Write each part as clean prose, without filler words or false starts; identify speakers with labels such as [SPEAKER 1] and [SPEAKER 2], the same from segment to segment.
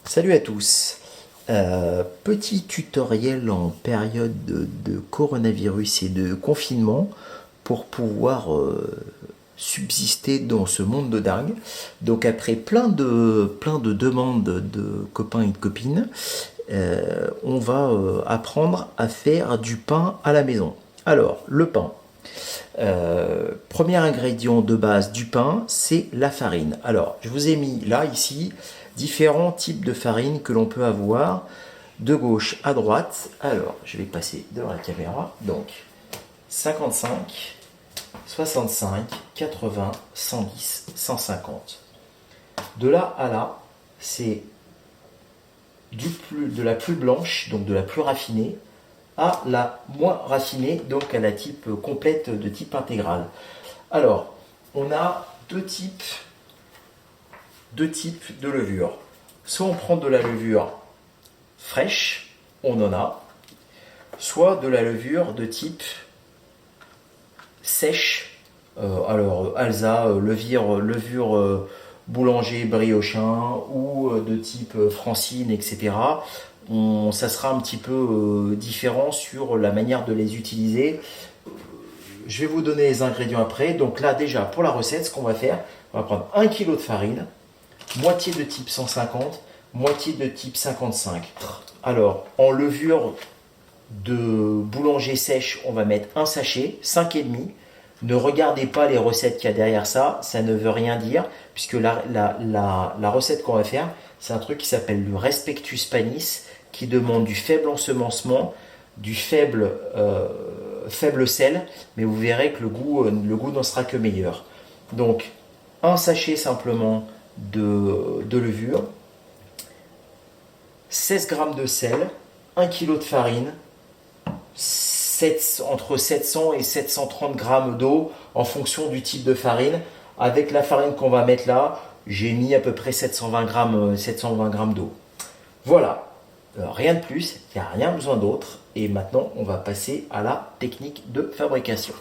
[SPEAKER 1] Salut à tous. Petit tutoriel en période de coronavirus et de confinement pour pouvoir subsister dans ce monde de dingue. Donc après plein de demandes de copains et de copines, on va apprendre à faire du pain à la maison. Alors, le pain. Premier ingrédient de base du pain, c'est la farine. Alors, je vous ai mis là, ici, différents types de farine que l'on peut avoir de gauche à droite. Alors, je vais passer devant la caméra. Donc, 55, 65, 80, 110, 150. De là à là, c'est de la plus blanche, donc de la plus raffinée, à la moins raffinée, donc à la type complète de type intégral. Alors, on a deux types de levure. Soit on prend de la levure fraîche, on en a, soit de la levure de type sèche. Alors, Alsa, levure boulanger briochin ou de type Francine, etc. Ça sera un petit peu différent sur la manière de les utiliser. Je vais vous donner les ingrédients après. Donc là, déjà, pour la recette, ce qu'on va faire, on va prendre 1 kg de farine, moitié de type 150, moitié de type 55. Alors, en levure de boulanger sèche, on va mettre un sachet, 5,5. Ne regardez pas les recettes qu'il y a derrière ça, ça ne veut rien dire, puisque la recette qu'on va faire, c'est un truc qui s'appelle le Respectus Panis, qui demande du faible ensemencement, du faible sel, mais vous verrez que le goût n'en sera que meilleur. Donc, un sachet simplement de levure, 16 g de sel, 1 kg de farine, entre 700 et 730 g d'eau en fonction du type de farine. Avec la farine qu'on va mettre là, j'ai mis à peu près 720 g d'eau. Voilà, rien de plus, il n'y a rien besoin d'autre. Et maintenant, on va passer à la technique de fabrication.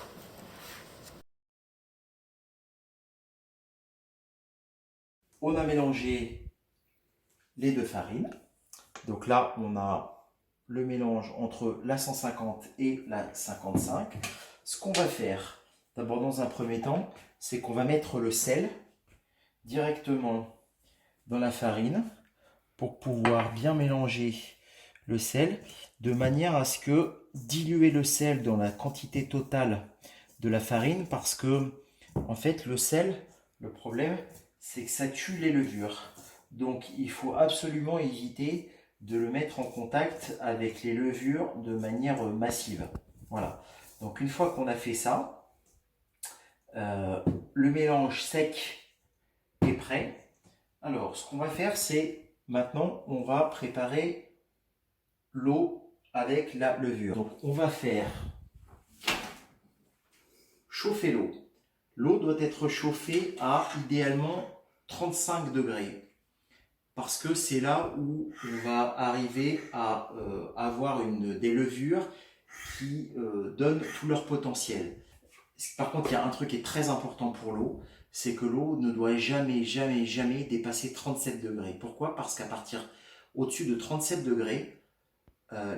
[SPEAKER 1] On a mélangé les deux farines. Donc là, on a le mélange entre la 150 et la 55. Ce qu'on va faire, d'abord dans un premier temps, c'est qu'on va mettre le sel directement dans la farine pour pouvoir bien mélanger le sel de manière à ce que diluer le sel dans la quantité totale de la farine, parce que en fait le sel, le problème c'est que ça tue les levures. Donc il faut absolument éviter de le mettre en contact avec les levures de manière massive. Voilà. Donc une fois qu'on a fait ça, le mélange sec est prêt. Alors ce qu'on va faire, c'est maintenant on va préparer l'eau avec la levure. Donc on va faire chauffer l'eau. L'eau doit être chauffée à idéalement 35 degrés. Parce que c'est là où on va arriver à avoir des levures qui donnent tout leur potentiel. Par contre, il y a un truc qui est très important pour l'eau, c'est que l'eau ne doit jamais dépasser 37 degrés. Pourquoi? Parce qu'à partir au-dessus de 37 degrés,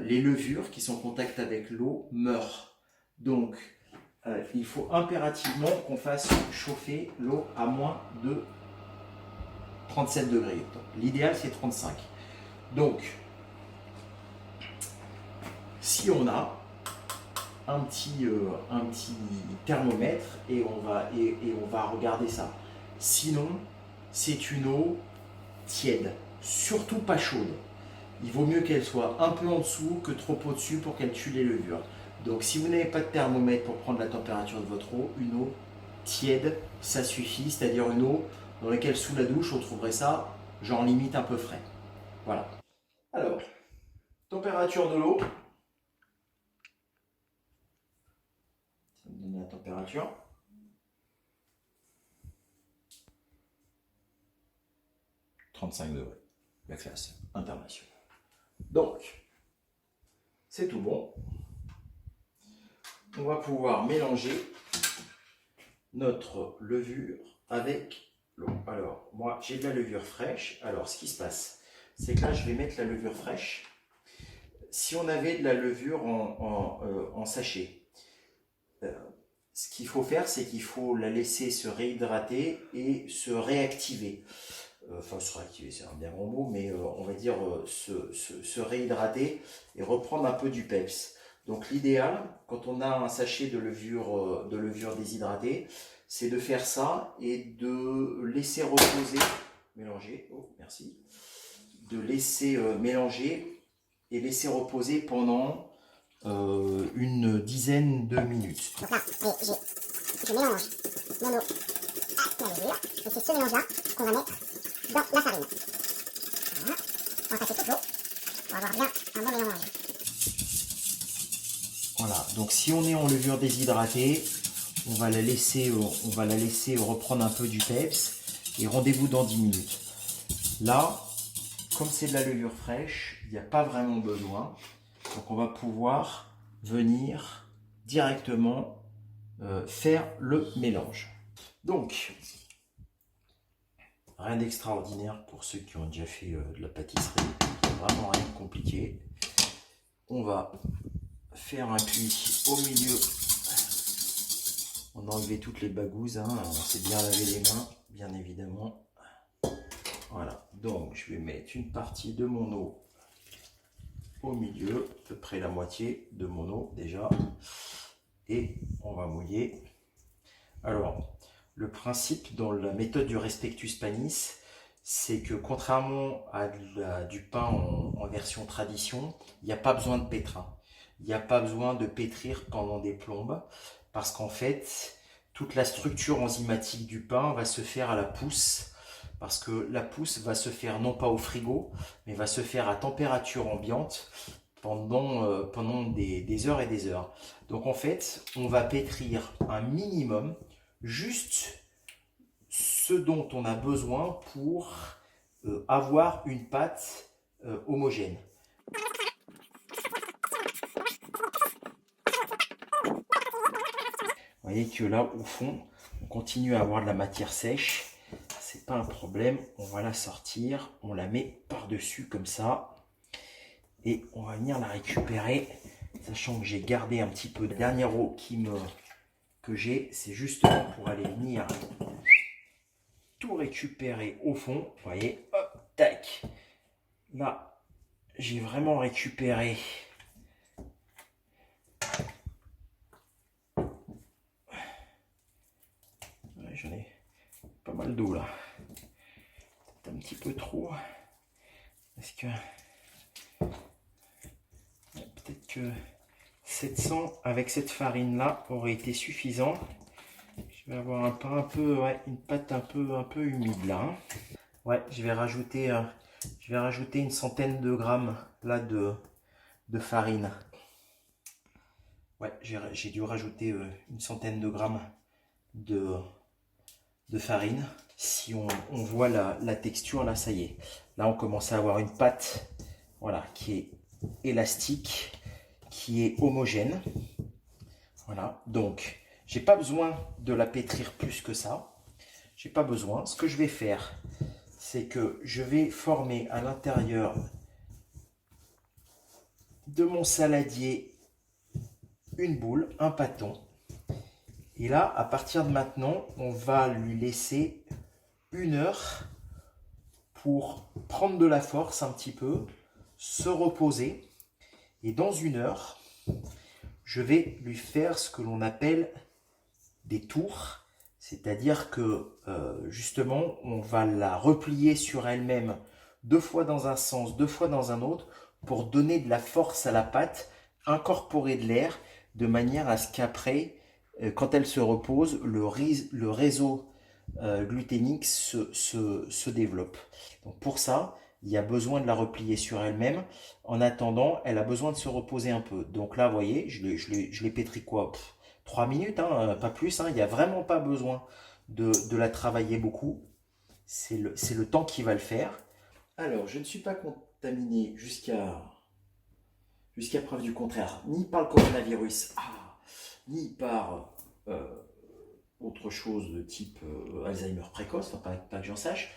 [SPEAKER 1] les levures qui sont en contact avec l'eau meurent. Donc, il faut impérativement qu'on fasse chauffer l'eau à moins de 37 degrés. L'idéal, c'est 35. Donc, si on a un petit thermomètre et on va regarder ça. Sinon, c'est une eau tiède, surtout pas chaude. Il vaut mieux qu'elle soit un peu en dessous que trop au-dessus pour qu'elle tue les levures. Donc si vous n'avez pas de thermomètre pour prendre la température de votre eau, une eau tiède, ça suffit, c'est-à-dire une eau dans laquelle sous la douche on trouverait ça genre limite un peu frais. Voilà. Alors, température de l'eau. Ça me donne la température. « 35 degrés, la classe internationale. Donc, c'est tout bon. On va pouvoir mélanger notre levure avec l'eau. Alors, moi, j'ai de la levure fraîche. Alors, ce qui se passe, c'est que là, je vais mettre la levure fraîche. Si on avait de la levure en sachet, ce qu'il faut faire, c'est qu'il faut la laisser se réhydrater et se réactiver. Enfin, se réactiver, c'est un bien grand mot, mais on va dire se réhydrater et reprendre un peu du peps. Donc l'idéal, quand on a un sachet de levure déshydratée, c'est de faire ça et de laisser reposer, mélanger, oh merci, de laisser mélanger et laisser reposer pendant une dizaine de minutes.
[SPEAKER 2] Donc là, je mélange mon eau avec la levure, et c'est ce mélange-là qu'on va mettre dans la farine. Voilà. On va passer toute l'eau pour avoir bien un bon mélange.
[SPEAKER 1] Voilà, donc si on est en levure déshydratée, on va la laisser reprendre un peu du peps et rendez-vous dans 10 minutes. Là, comme c'est de la levure fraîche, il n'y a pas vraiment besoin. Donc on va pouvoir venir directement faire le mélange. Donc, rien d'extraordinaire pour ceux qui ont déjà fait de la pâtisserie. Vraiment rien de compliqué. On va faire un puits au milieu. On a enlevé toutes les bagouses, hein. On s'est bien lavé les mains, bien évidemment. Voilà, donc je vais mettre une partie de mon eau au milieu, à peu près la moitié de mon eau déjà. Et on va mouiller. Alors, le principe dans la méthode du Respectus Panis, c'est que contrairement à du pain en version tradition, il n'y a pas besoin de pétrin. Il n'y a pas besoin de pétrir pendant des plombes, parce qu'en fait, toute la structure enzymatique du pain va se faire à la pousse, parce que la pousse va se faire non pas au frigo, mais va se faire à température ambiante pendant des heures et des heures. Donc en fait, on va pétrir un minimum, juste ce dont on a besoin pour avoir une pâte homogène. Vous voyez que là, au fond, on continue à avoir de la matière sèche. C'est pas un problème. On va la sortir. On la met par-dessus comme ça. Et on va venir la récupérer. Sachant que j'ai gardé un petit peu de dernière eau que j'ai. C'est justement pour aller venir tout récupérer au fond. Vous voyez, hop, tac. Là, j'ai vraiment récupéré. J'en ai pas mal d'eau là. Peut-être un petit peu trop. Parce que peut-être que 700 avec cette farine là aurait été suffisant. Je vais avoir un pain un peu, ouais, une pâte un peu humide là. Hein. Ouais, je vais rajouter une centaine de grammes là de farine. Ouais, j'ai dû rajouter une centaine de grammes de farine. Si on voit la texture, là, ça y est. Là, on commence à avoir une pâte, voilà, qui est élastique, qui est homogène. Voilà, donc, j'ai pas besoin de la pétrir plus que ça. J'ai pas besoin. Ce que je vais faire, c'est que je vais former à l'intérieur de mon saladier une boule, un pâton. Et là, à partir de maintenant, on va lui laisser 1 heure pour prendre de la force un petit peu, se reposer. Et dans 1 heure, je vais lui faire ce que l'on appelle des tours. C'est-à-dire que justement, on va la replier sur elle-même 2 fois dans un sens, 2 fois dans un autre, pour donner de la force à la pâte, incorporer de l'air, de manière à ce qu'après, quand elle se repose, le réseau gluténique se développe. Donc pour ça, il y a besoin de la replier sur elle-même. En attendant, elle a besoin de se reposer un peu. Donc là, vous voyez, je l'ai pétri quoi 3 minutes, hein, pas plus. Hein, il n'y a vraiment pas besoin de la travailler beaucoup. C'est le temps qui va le faire. Alors, je ne suis pas contaminé jusqu'à preuve du contraire, ni par le coronavirus, ni par autre chose de type Alzheimer précoce, enfin, pas que j'en sache.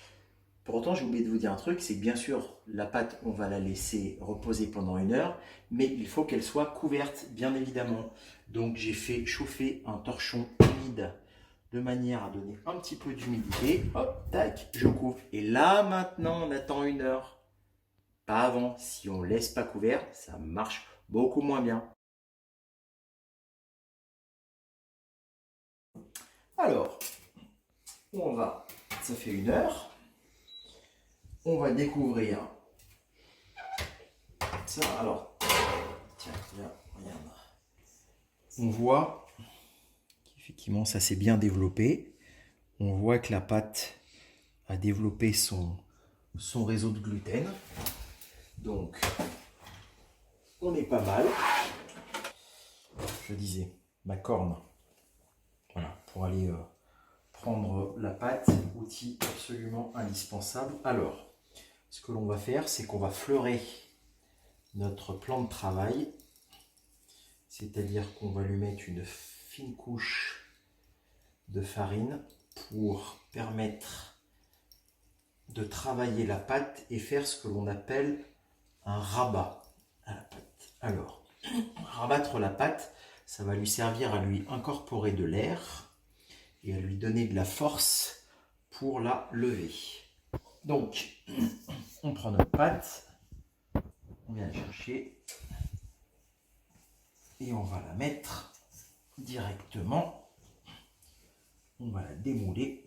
[SPEAKER 1] Pour autant, j'ai oublié de vous dire un truc, c'est que bien sûr, la pâte, on va la laisser reposer pendant 1 heure, mais il faut qu'elle soit couverte, bien évidemment. Donc, j'ai fait chauffer un torchon humide de manière à donner un petit peu d'humidité. Hop, tac, je couvre. Et là, maintenant, on attend 1 heure. Pas avant. Si on ne laisse pas couvert, ça marche beaucoup moins bien. Alors, ça fait 1 heure. On va découvrir ça. Alors, tiens, là, regarde. On voit qu'effectivement, ça s'est bien développé. On voit que la pâte a développé son réseau de gluten. Donc, on est pas mal. Je disais, ma corne. Voilà, pour aller prendre la pâte, outil absolument indispensable. Alors, ce que l'on va faire, c'est qu'on va fleurer notre plan de travail, c'est-à-dire qu'on va lui mettre une fine couche de farine pour permettre de travailler la pâte et faire ce que l'on appelle un rabat à la pâte. Alors, rabattre la pâte, ça va lui servir à lui incorporer de l'air et à lui donner de la force pour la lever. Donc, on prend notre pâte, on vient la chercher et on va la mettre directement, on va la démouler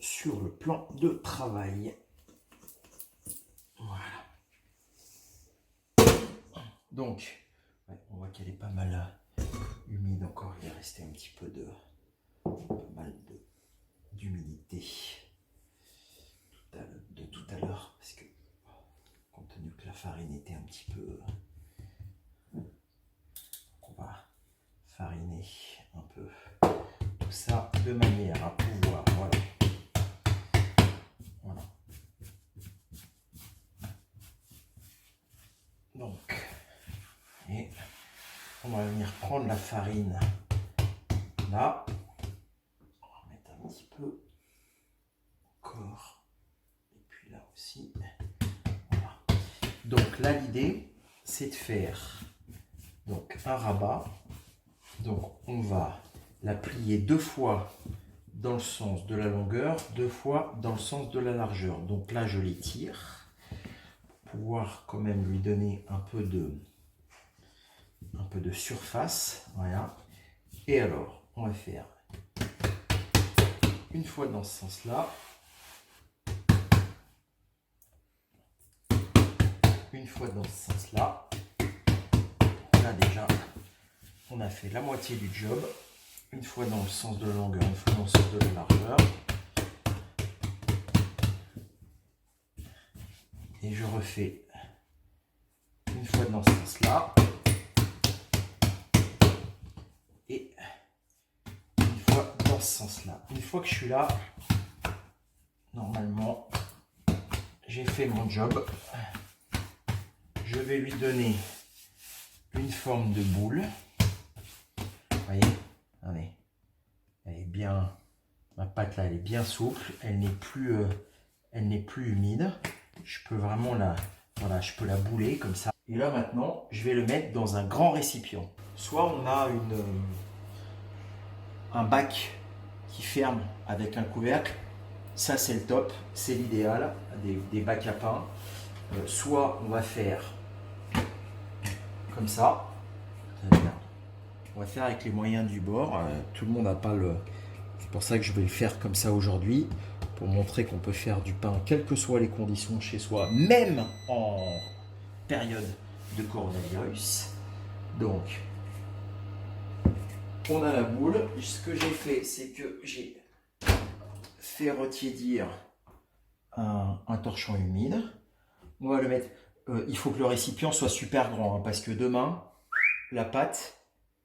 [SPEAKER 1] sur le plan de travail. Voilà. Donc, on voit qu'elle est pas mal humide encore, il est resté un petit peu d'humidité de tout à l'heure, parce que compte tenu que la farine était un petit peu, on va fariner un peu tout ça de manière à pouvoir, voilà. Donc, et on va venir prendre la farine là, on va mettre un petit peu encore, et puis là aussi, voilà. Donc là l'idée c'est de faire donc un rabat, donc on va la plier 2 fois dans le sens de la longueur, 2 fois dans le sens de la largeur. Donc là je l'étire pour pouvoir quand même lui donner un peu de surface, voilà. Et alors on va faire une fois dans ce sens là, une fois dans ce sens là. Là déjà on a fait la moitié du job, une fois dans le sens de la longueur, une fois dans le sens de la largeur, et je refais une fois dans ce sens là et une fois dans ce sens là. Une fois que je suis là, normalement j'ai fait mon job. Je vais lui donner une forme de boule. Vous voyez, allez, elle est bien, ma pâte là elle est bien souple, elle n'est plus humide. Je peux vraiment voilà, je peux la bouler comme ça. Et là maintenant, je vais le mettre dans un grand récipient. Soit on a un bac qui ferme avec un couvercle, ça c'est le top, c'est l'idéal, des bacs à pain. Soit on va faire comme ça, on va faire avec les moyens du bord. Tout le monde n'a pas le... C'est pour ça que je vais le faire comme ça aujourd'hui, pour montrer qu'on peut faire du pain quelles que soient les conditions chez soi, même en période de coronavirus. Donc, on a la boule. Ce que j'ai fait, c'est que j'ai fait retiédir un torchon humide. On va le mettre... il faut que le récipient soit super grand, hein, parce que demain, la pâte,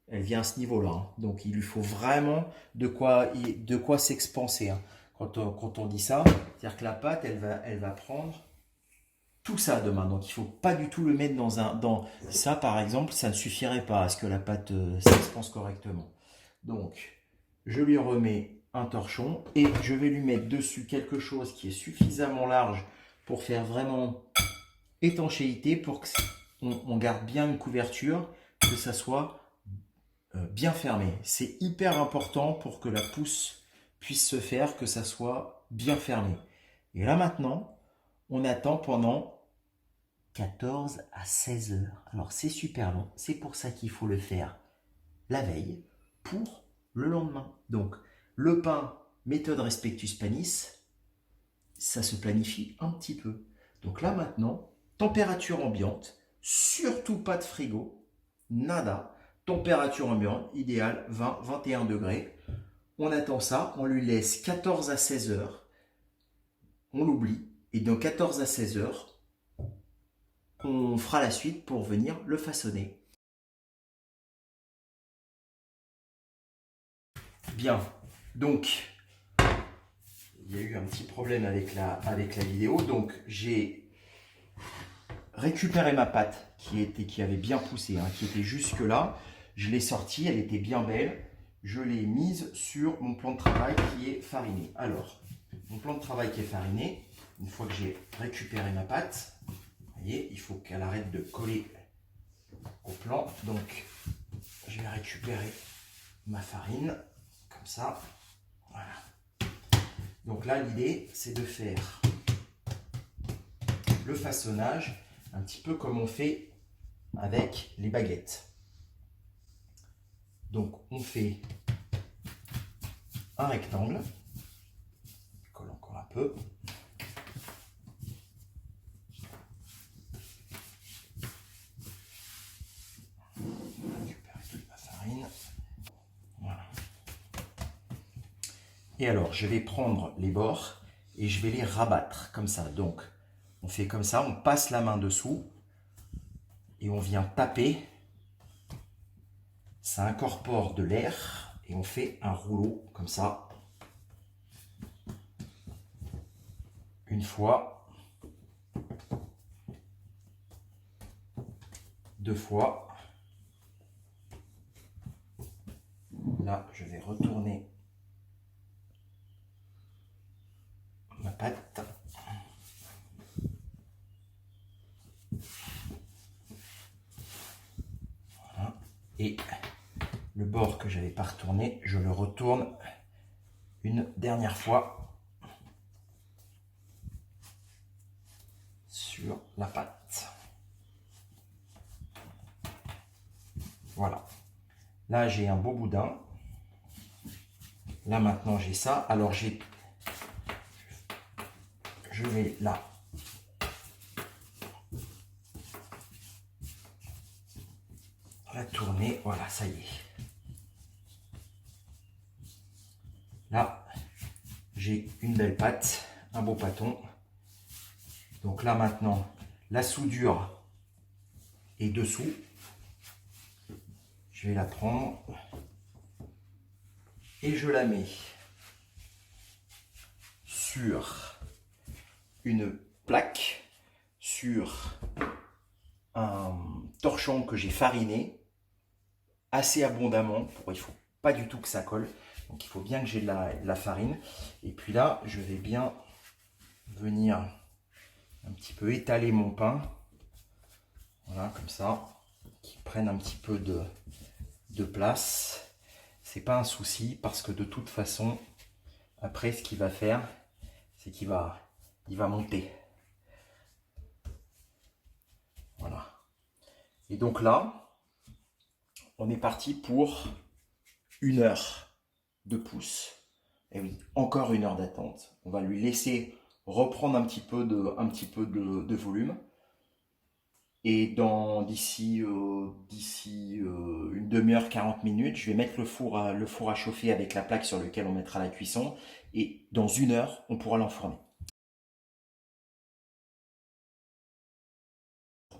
[SPEAKER 1] elle vient à ce niveau-là. Hein. Donc, il lui faut vraiment de quoi s'expanser. Hein. Quand on dit ça, c'est-à-dire que la pâte, elle va prendre tout ça demain. Donc, il ne faut pas du tout le mettre dans ça, par exemple, ça ne suffirait pas à ce que la pâte s'expanse correctement. Donc, je lui remets un torchon et je vais lui mettre dessus quelque chose qui est suffisamment large pour faire vraiment étanchéité, pour qu'on garde bien une couverture, que ça soit bien fermé. C'est hyper important pour que la pousse puisse se faire, que ça soit bien fermé. Et là maintenant, on attend pendant 14 à 16 heures. Alors c'est super long, c'est pour ça qu'il faut le faire la veille pour le lendemain. Donc le pain, méthode Respectus Panis, ça se planifie un petit peu. Donc là maintenant, température ambiante, surtout pas de frigo, nada. Température ambiante, idéale, 20-21 degrés. On attend ça, on lui laisse 14 à 16 heures, on l'oublie, et dans 14 à 16 heures, on fera la suite pour venir le façonner. Bien, donc il y a eu un petit problème avec la vidéo, donc j'ai récupéré ma pâte qui avait bien poussé, hein, qui était jusque là, je l'ai sortie, elle était bien belle, je l'ai mise sur mon plan de travail qui est fariné. Alors, mon plan de travail qui est fariné, une fois que j'ai récupéré ma pâte, vous voyez, il faut qu'elle arrête de coller au plan, donc je vais récupérer ma farine, comme ça, voilà. Donc là, l'idée, c'est de faire le façonnage un petit peu comme on fait avec les baguettes. Donc, on fait un rectangle, je colle encore un peu. Récupérer toute ma farine. Voilà. Et alors, je vais prendre les bords et je vais les rabattre comme ça. Donc, on fait comme ça, on passe la main dessous et on vient taper. Ça incorpore de l'air et on fait un rouleau comme ça. Une fois, deux fois. Là, je vais retourner ma pâte. Voilà. Et le bord que j'avais pas retourné, je le retourne une dernière fois sur la pâte. Voilà. Là, j'ai un beau boudin. Là, maintenant, j'ai ça. Alors, je vais là la tourner. Voilà, ça y est. Là, j'ai une belle pâte, un beau pâton. Donc là, maintenant, la soudure est dessous. Je vais la prendre et je la mets sur une plaque, sur un torchon que j'ai fariné assez abondamment. Il ne faut pas du tout que ça colle. Donc il faut bien que j'ai de la farine. Et puis là, je vais bien venir un petit peu étaler mon pain. Voilà, comme ça. Qu'il prenne un petit peu de place. C'est pas un souci parce que de toute façon, après ce qu'il va faire, c'est qu'il va monter. Voilà. Et donc là, on est parti pour 1 heure de pousse. Et oui, encore 1 heure d'attente. On va lui laisser reprendre un petit peu de volume. Et d'ici une demi-heure, 40 minutes, je vais mettre le four à chauffer avec la plaque sur laquelle on mettra la cuisson. Et dans 1 heure, on pourra l'enfourner.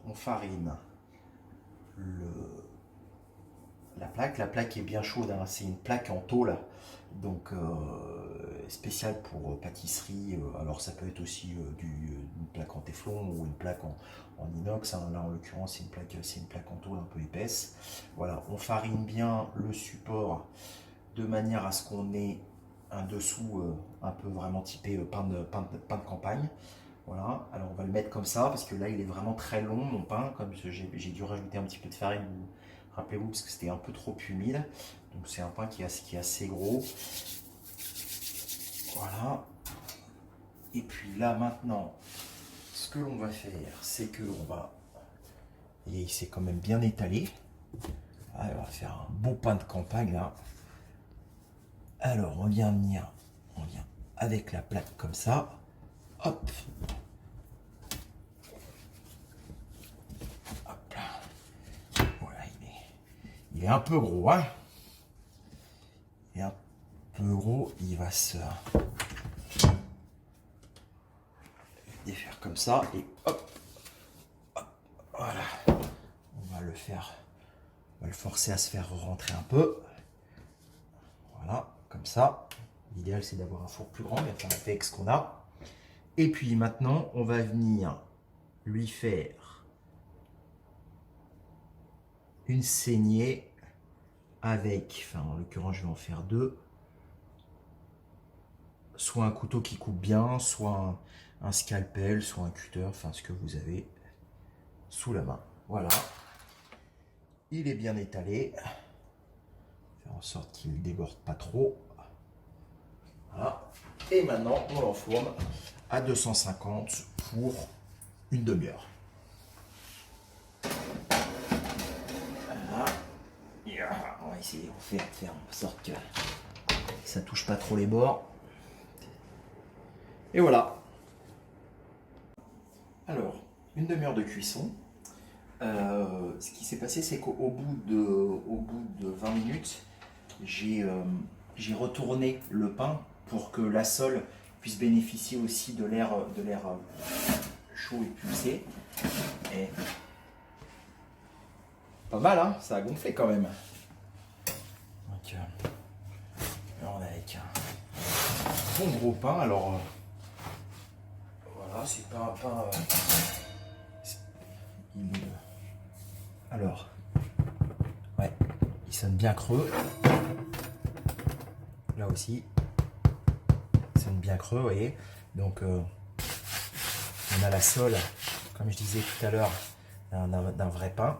[SPEAKER 1] On farine la plaque. La plaque est bien chaude, hein. C'est une plaque en tôle, donc spéciale pour pâtisserie. Alors ça peut être aussi une plaque en téflon ou une plaque en inox, hein. Là en l'occurrence c'est une plaque en tôle un peu épaisse. Voilà, on farine bien le support de manière à ce qu'on ait un dessous un peu vraiment typé pain de campagne. Voilà, alors on va le mettre comme ça parce que là il est vraiment très long mon pain, comme j'ai dû rajouter un petit peu de farine, rappelez-vous, parce que c'était un peu trop humide. Donc c'est un pain qui est assez gros. Voilà. Et puis là maintenant, ce que l'on va faire, c'est que on va... Et il s'est quand même bien étalé. Allez, on va faire un beau pain de campagne là. Alors on vient avec la plaque comme ça. Hop. Hop là. Voilà, il est un peu gros, hein. Il est un peu gros, il va se défaire comme ça et hop, hop, voilà. On va le faire, on va le forcer à se faire rentrer un peu. Voilà, comme ça. L'idéal c'est d'avoir un four plus grand, mais enfin, on fait avec ce qu'on a. Et puis maintenant, on va venir lui faire une saignée avec, enfin en l'occurrence je vais en faire deux, soit un couteau qui coupe bien, soit un scalpel, soit un cutter, enfin ce que vous avez sous la main. Voilà, il est bien étalé, faire en sorte qu'il ne déborde pas trop. Voilà. Et maintenant on l'enfourne à 250 pour une demi-heure. Voilà. On va essayer de faire en sorte que ça touche pas trop les bords. Et voilà. Alors, une demi-heure de cuisson. Ce qui s'est passé, c'est qu'au bout de 20 minutes, j'ai retourné le pain pour que la sole puisse bénéficier aussi de l'air chaud et pulsé. Et pas mal, hein, ça a gonflé quand même. Donc, là, on a avec un bon gros pain. Alors, voilà, c'est pas un pain. Alors, ouais, il sonne bien creux. Là aussi, il sonne bien creux, vous voyez. Donc, on a la sole, comme je disais tout à l'heure, d'un vrai pain.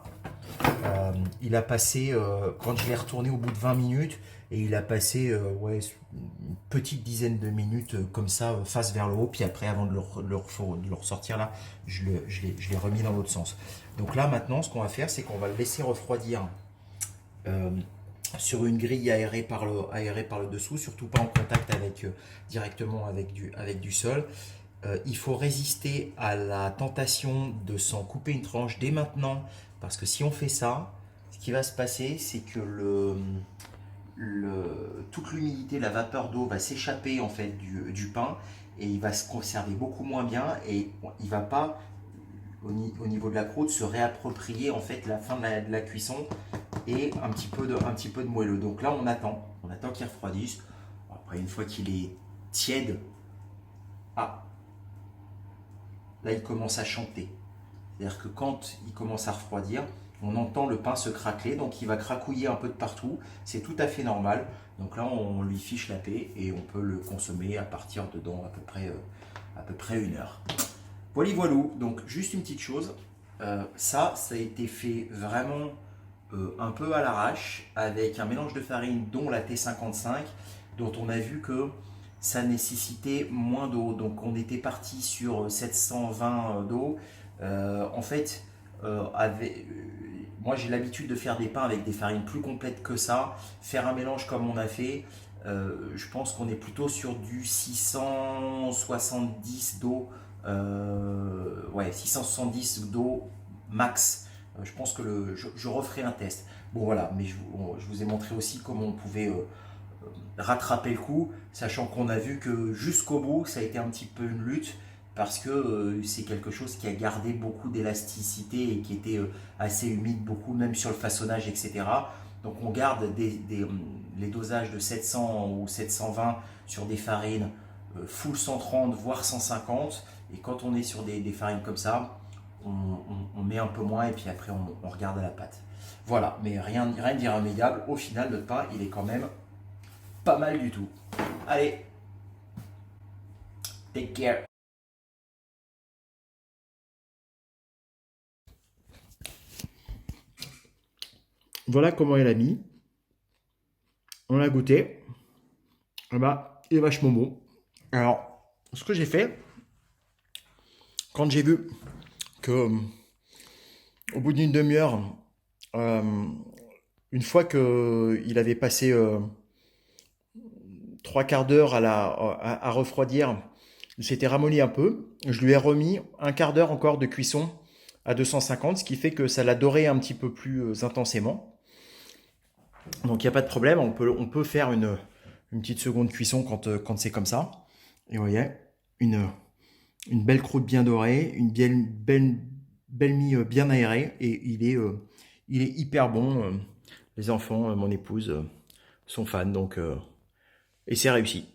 [SPEAKER 1] Il a passé, quand je l'ai retourné au bout de 20 minutes, et il a passé ouais, une petite dizaine de minutes comme ça, face vers le haut, puis après, avant de le ressortir là, je l'ai remis dans l'autre sens. Donc là, maintenant, ce qu'on va faire, c'est qu'on va le laisser refroidir sur une grille aérée par le dessous, surtout pas en contact directement avec du sol. Il faut résister à la tentation de s'en couper une tranche dès maintenant, parce que si on fait ça, ce qui va se passer, c'est que toute l'humidité, la vapeur d'eau va s'échapper en fait du pain et il va se conserver beaucoup moins bien et il va pas au niveau de la croûte se réapproprier en fait la fin de la cuisson et un petit peu de moelleux. Donc là on attend qu'il refroidisse. Après une fois qu'il est tiède, là il commence à chanter. C'est-à-dire que quand il commence à refroidir, on entend le pain se craqueler, donc il va cracouiller un peu de partout. C'est tout à fait normal. Donc là, on lui fiche la paix et on peut le consommer à partir de dans à peu près une heure. Voilà. Donc juste une petite chose, ça a été fait vraiment un peu à l'arrache avec un mélange de farine dont la T55, dont on a vu que ça nécessitait moins d'eau. Donc on était parti sur 720 d'eau. En fait, moi j'ai l'habitude de faire des pains avec des farines plus complètes que ça. Faire un mélange comme on a fait, je pense qu'on est plutôt sur du 670 d'eau. Ouais, 670 d'eau max. Je pense que je referai un test. Bon voilà, mais je vous ai montré aussi comment on pouvait rattraper le coup, sachant qu'on a vu que jusqu'au bout, ça a été un petit peu une lutte, parce que c'est quelque chose qui a gardé beaucoup d'élasticité et qui était assez humide, beaucoup même sur le façonnage, etc. Donc on garde les dosages de 700 ou 720 sur des farines full 130 voire 150, et quand on est sur des farines comme ça, on met un peu moins et puis après on regarde à la pâte. Voilà, mais rien d'irrémédiable. Au final, notre pain, il est quand même pas mal du tout. Allez, take care. Voilà comment elle a mis. On l'a goûté. Ah bah, il est vachement bon. Alors, ce que j'ai fait, quand j'ai vu que au bout d'une demi-heure, euh, une fois qu'il avait passé trois quarts d'heure à refroidir, il s'était ramolli un peu. Je lui ai remis un quart d'heure encore de cuisson à 250, ce qui fait que ça l'a doré un petit peu plus intensément. Donc il n'y a pas de problème, on peut faire une petite seconde cuisson quand c'est comme ça. Et vous voyez, une belle croûte bien dorée, une belle mie bien aérée, et il est hyper bon. Les enfants, mon épouse sont fans, donc et c'est réussi.